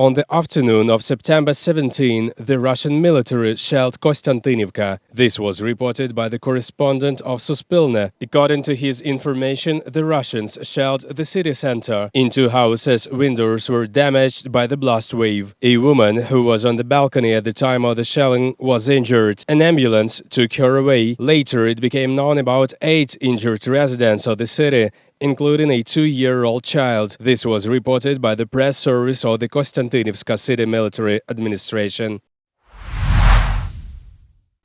On the afternoon of September 17, the Russian military shelled Kostantinivka. This was reported by the correspondent of Suspilne. According to his information, the Russians shelled the city center. In two houses, windows were damaged by the blast wave. A woman who was on the balcony at the time of the shelling was injured. An ambulance took her away. Later, it became known about 8 injured residents of the city, including a 2-year-old child. This was reported by the press service of the Kostantinivka City Military Administration.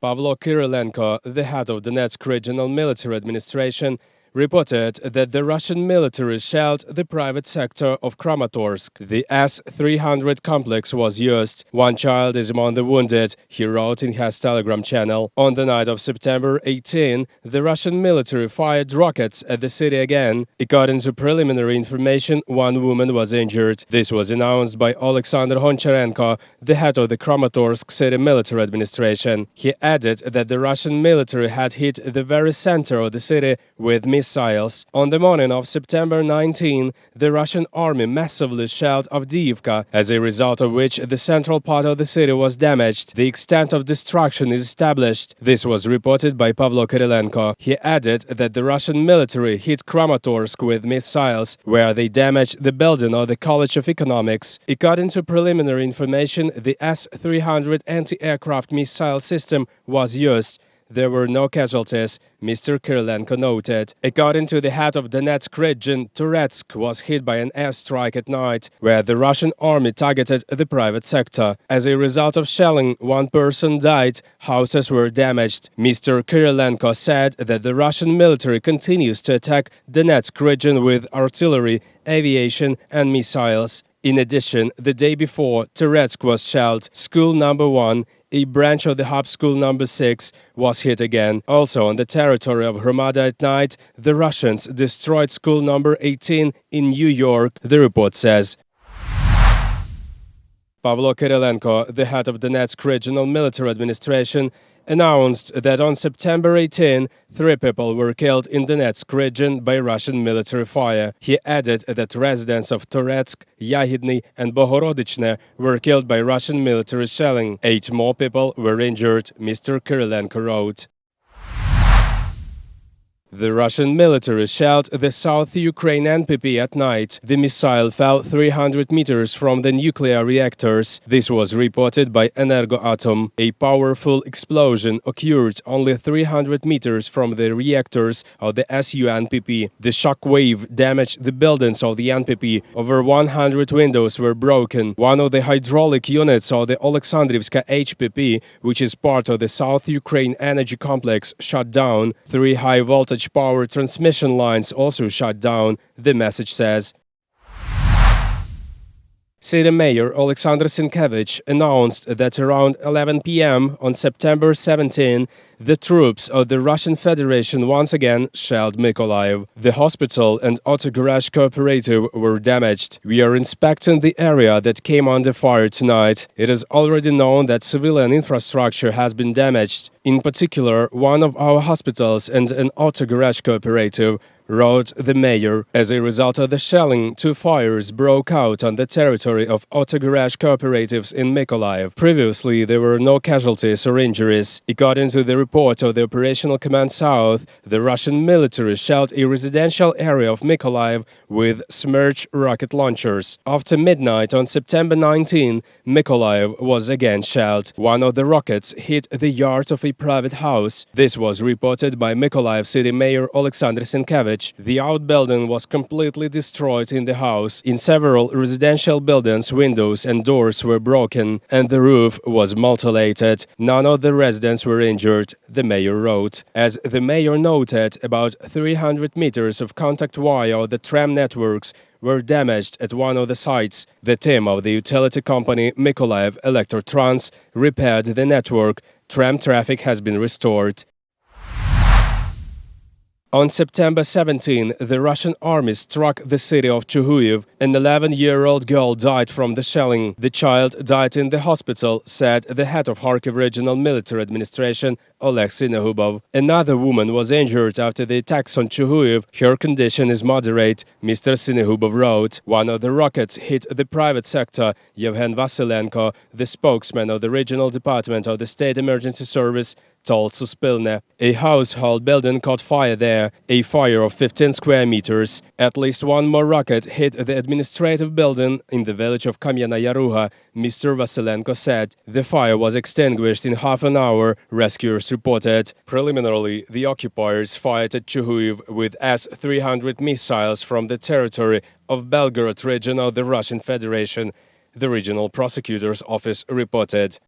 Pavlo Kyrylenko, the head of Donetsk Regional Military Administration, reported that the Russian military shelled the private sector of Kramatorsk. The S-300 complex was used. One child is among the wounded, he wrote in his Telegram channel. On the night of September 18, the Russian military fired rockets at the city again. According to preliminary information, one woman was injured. This was announced by Alexander Honcharenko, the head of the Kramatorsk City Military Administration. He added that the Russian military had hit the very center of the city with missiles. On the morning of September 19, the Russian army massively shelled Avdiivka, as a result of which the central part of the city was damaged. The extent of destruction is established. This was reported by Pavlo Kyrylenko. He added that the Russian military hit Kramatorsk with missiles, where they damaged the building of the College of Economics. According to preliminary information, the S-300 anti-aircraft missile system was used. There were no casualties, Mr. Kyrylenko noted. According to the head of Donetsk region, Toretsk was hit by an airstrike at night, where the Russian army targeted the private sector. As a result of shelling, one person died, houses were damaged. Mr. Kyrylenko said that the Russian military continues to attack Donetsk region with artillery, aviation and missiles. In addition, the day before, Toretsk was shelled. School number 1, a branch of the hub school number 6, was hit again. Also on the territory of Hromada at night, the Russians destroyed school number 18 in New York, the report says. Pavlo Kyrylenko, the head of Donetsk Regional Military Administration, announced that on September 18, 3 people were killed in Donetsk region by Russian military fire. He added that residents of Toretsk, Yagidny and Bohorodichne were killed by Russian military shelling. 8 more people were injured, Mr. Kyrylenko wrote. The Russian military shelled the South Ukraine NPP at night. The missile fell 300 meters from the nuclear reactors. This was reported by Energoatom. A powerful explosion occurred only 300 meters from the reactors of the SU NPP. The shock wave damaged the buildings of the NPP. Over 100 windows were broken. One of the hydraulic units of the Oleksandrivska HPP, which is part of the South Ukraine energy complex, shut down. 3 high-voltage power transmission lines also shut down, the message says. City Mayor Alexander Sienkiewicz announced that around 11 p.m. on September 17, the troops of the Russian Federation once again shelled Mykolaiv. The hospital and auto garage cooperative were damaged. We are inspecting the area that came under fire tonight. It is already known that civilian infrastructure has been damaged. In particular, one of our hospitals and an auto garage cooperative, wrote the mayor. As a result of the shelling, 2 fires broke out on the territory of auto garage cooperatives in Mykolaiv. Previously, there were no casualties or injuries. According to the report of the Operational Command South, the Russian military shelled a residential area of Mykolaiv with Smerch rocket launchers. After midnight on September 19, Mykolaiv was again shelled. One of the rockets hit the yard of a private house. This was reported by Mykolaiv City Mayor Alexander Sienkiewicz. The outbuilding was completely destroyed in the house. In several residential buildings, windows and doors were broken, and the roof was mutilated. None of the residents were injured, the mayor wrote. As the mayor noted, about 300 meters of contact wire of the tram networks were damaged at one of the sites. The team of the utility company Mykolaiv Electrotrans repaired the network. Tram traffic has been restored. On September 17, the Russian army struck the city of Chuhuiv. An 11-year-old girl died from the shelling. The child died in the hospital, said the head of Kharkiv Regional Military Administration, Oleg Sinehubov. Another woman was injured after the attacks on Chuhuiv. Her condition is moderate, Mr. Sinehubov wrote. One of the rockets hit the private sector. Yevhen Vasilenko, the spokesman of the Regional Department of the State Emergency Service, told Suspilne. A household building caught fire there, a fire of 15 square meters. At least one more rocket hit the administrative building in the village of Kamyana Yaruha, Mr. Vasilenko said. The fire was extinguished in half an hour, rescuers reported. Preliminarily, the occupiers fired at Chuhuiv with S-300 missiles from the territory of Belgorod region of the Russian Federation, the regional prosecutor's office reported.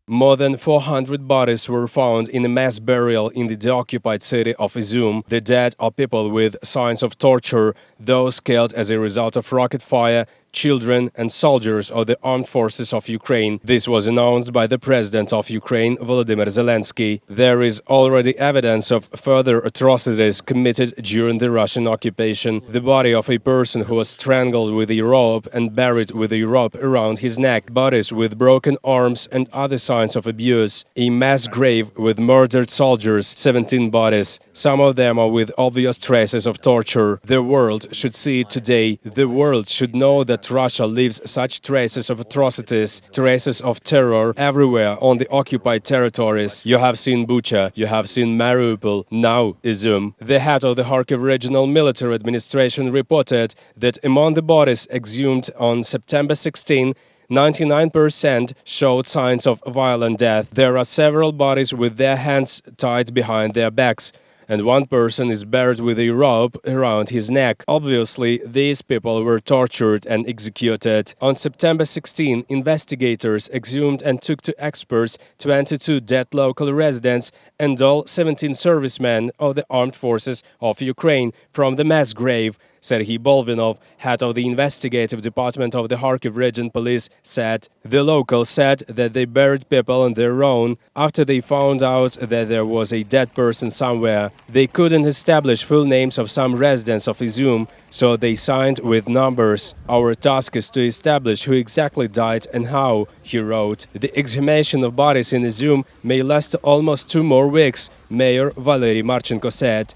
More than 400 bodies were found in a mass burial in the deoccupied city of Izum. The dead are people with signs of torture, those killed as a result of rocket fire, children and soldiers of the armed forces of Ukraine. This was announced by the president of Ukraine, Volodymyr Zelensky. There is already evidence of further atrocities committed during the Russian occupation. The body of a person who was strangled with a rope and buried with a rope around his neck, bodies with broken arms and other signs of abuse, a mass grave with murdered soldiers, 17 bodies. Some of them are with obvious traces of torture. The world should see it today. The world should know that Russia leaves such traces of atrocities, traces of terror everywhere on the occupied territories. You have seen Bucha, you have seen Mariupol, now Izum. The head of the Kharkiv Regional Military Administration reported that among the bodies exhumed on September 16, 99% showed signs of violent death. There are several bodies with their hands tied behind their backs, and one person is buried with a rope around his neck. Obviously, these people were tortured and executed. On September 16, investigators exhumed and took to experts 22 dead local residents and all 17 servicemen of the armed forces of Ukraine from the mass grave. Serhiy Bolvinov, head of the investigative department of the Kharkiv region police, said. The locals said that they buried people on their own after they found out that there was a dead person somewhere. They couldn't establish full names of some residents of Izum, so they signed with numbers. Our task is to establish who exactly died and how, he wrote. The exhumation of bodies in Izum may last almost 2 more weeks, Mayor Valery Marchenko said.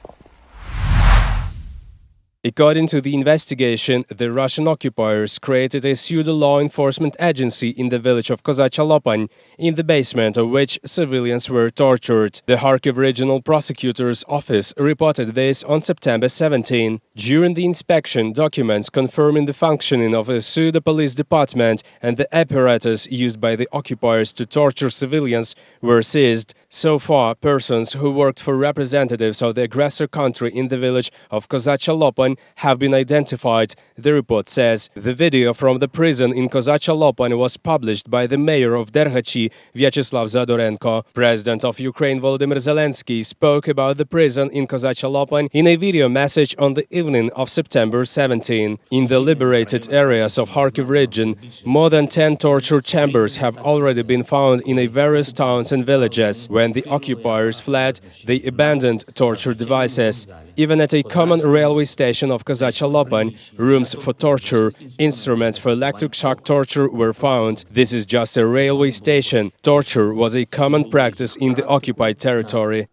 According to the investigation, the Russian occupiers created a pseudo-law enforcement agency in the village of Kozachya Lopan, in the basement of which civilians were tortured. The Kharkiv Regional Prosecutor's Office reported this on September 17. During the inspection, documents confirming the functioning of a pseudo-police department and the apparatus used by the occupiers to torture civilians were seized. So far, persons who worked for representatives of the aggressor country in the village of Kozachya Lopan have been identified, the report says. The video from the prison in Kozachya Lopan was published by the mayor of Derhachi, Vyacheslav Zadorenko. President of Ukraine Volodymyr Zelensky spoke about the prison in Kozachya Lopan in a video message on the evening of September 17. In the liberated areas of Kharkiv region, more than 10 torture chambers have already been found in various towns and villages. When the occupiers fled, they abandoned torture devices. Even at a common railway station of Kozachya Lopan, rooms for torture, instruments for electric shock torture were found. This is just a railway station. Torture was a common practice in the occupied territory.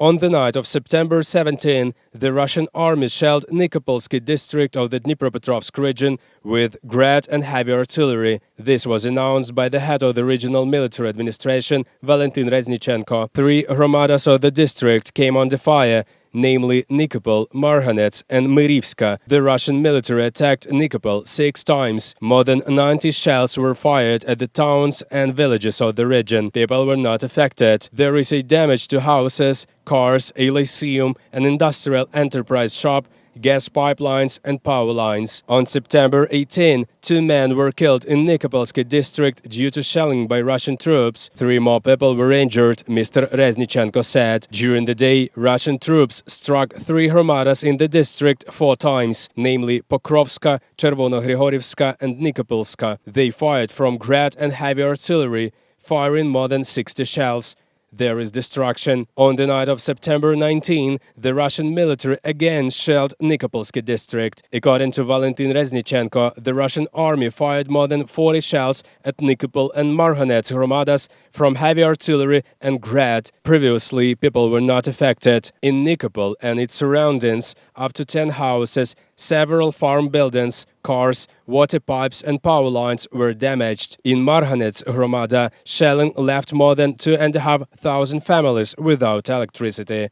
On the night of September 17, the Russian army shelled Nikopolsky district of the Dnipropetrovsk region with grad and heavy artillery. This was announced by the head of the regional military administration, Valentin Reznichenko. 3 hromadas of the district came under fire, namely Nikopol, Marhanets and Myrivska. The Russian military attacked Nikopol 6 times. More than 90 shells were fired at the towns and villages of the region. People were not affected. There is a damage to houses, cars, a lyceum, an industrial enterprise shop, gas pipelines and power lines. On September 18, 2 men were killed in Nikopolsky district due to shelling by Russian troops. 3 more people were injured, Mr. Reznichenko said. During the day, Russian troops struck 3 hromadas in the district 4 times, namely Pokrovska, Chervonogorivska and Nikopolska. They fired from grad and heavy artillery, firing more than 60 shells. there is destruction. On the night of September 19, the Russian military again shelled Nikopolsk district. According to Valentin Reznichenko, the Russian army fired more than 40 shells at Nikopol and Marhanets Hromadas from heavy artillery and Grad. Previously, people were not affected. In Nikopol and its surroundings, up to 10 houses, several farm buildings, cars, water pipes and power lines were damaged. In Marhanets Hromada, shelling left more than 2,500 families without electricity.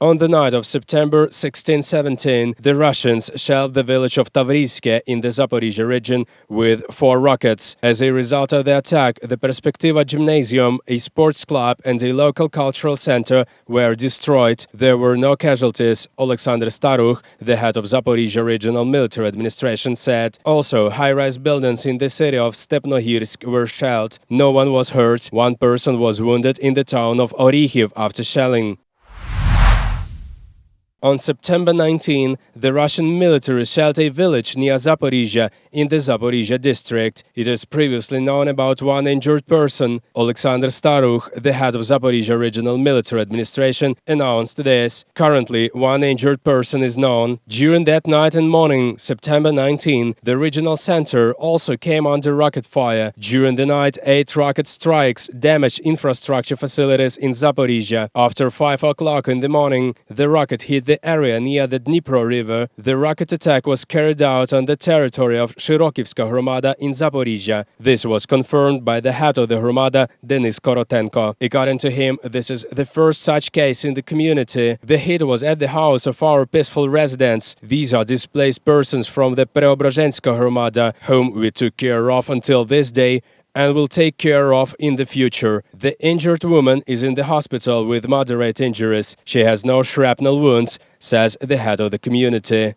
On the night of September 16-17, the Russians shelled the village of Tavriske in the Zaporizhia region with 4 rockets. As a result of the attack, the Perspektiva Gymnasium, a sports club and a local cultural center were destroyed. There were no casualties, Alexander Staruch, the head of Zaporizhia Regional Military Administration, said. Also, high-rise buildings in the city of Stepnohirsk were shelled. No one was hurt. One person was wounded in the town of Orikhiv after shelling. On September 19, the Russian military shelled a village near Zaporizhia in the Zaporizhia district. It is previously known about one injured person. Alexander Staruch, the head of Zaporizhia Regional Military Administration, announced this. Currently, one injured person is known. During that night and morning, September 19, the regional center also came under rocket fire. During the night, 8 rocket strikes damaged infrastructure facilities in Zaporizhia. After 5 o'clock in the morning, the rocket hit the area near the Dnipro River. The rocket attack was carried out on the territory of Shirokivska Hromada in Zaporizhia. This was confirmed by the head of the Hromada, Denis Korotenko. According to him, this is the first such case in the community. The hit was at the house of our peaceful residents. These are displaced persons from the Preobrazhenska Hromada, whom we took care of until this day and will take care of in the future. The injured woman is in the hospital with moderate injuries. She has no shrapnel wounds, says the head of the community.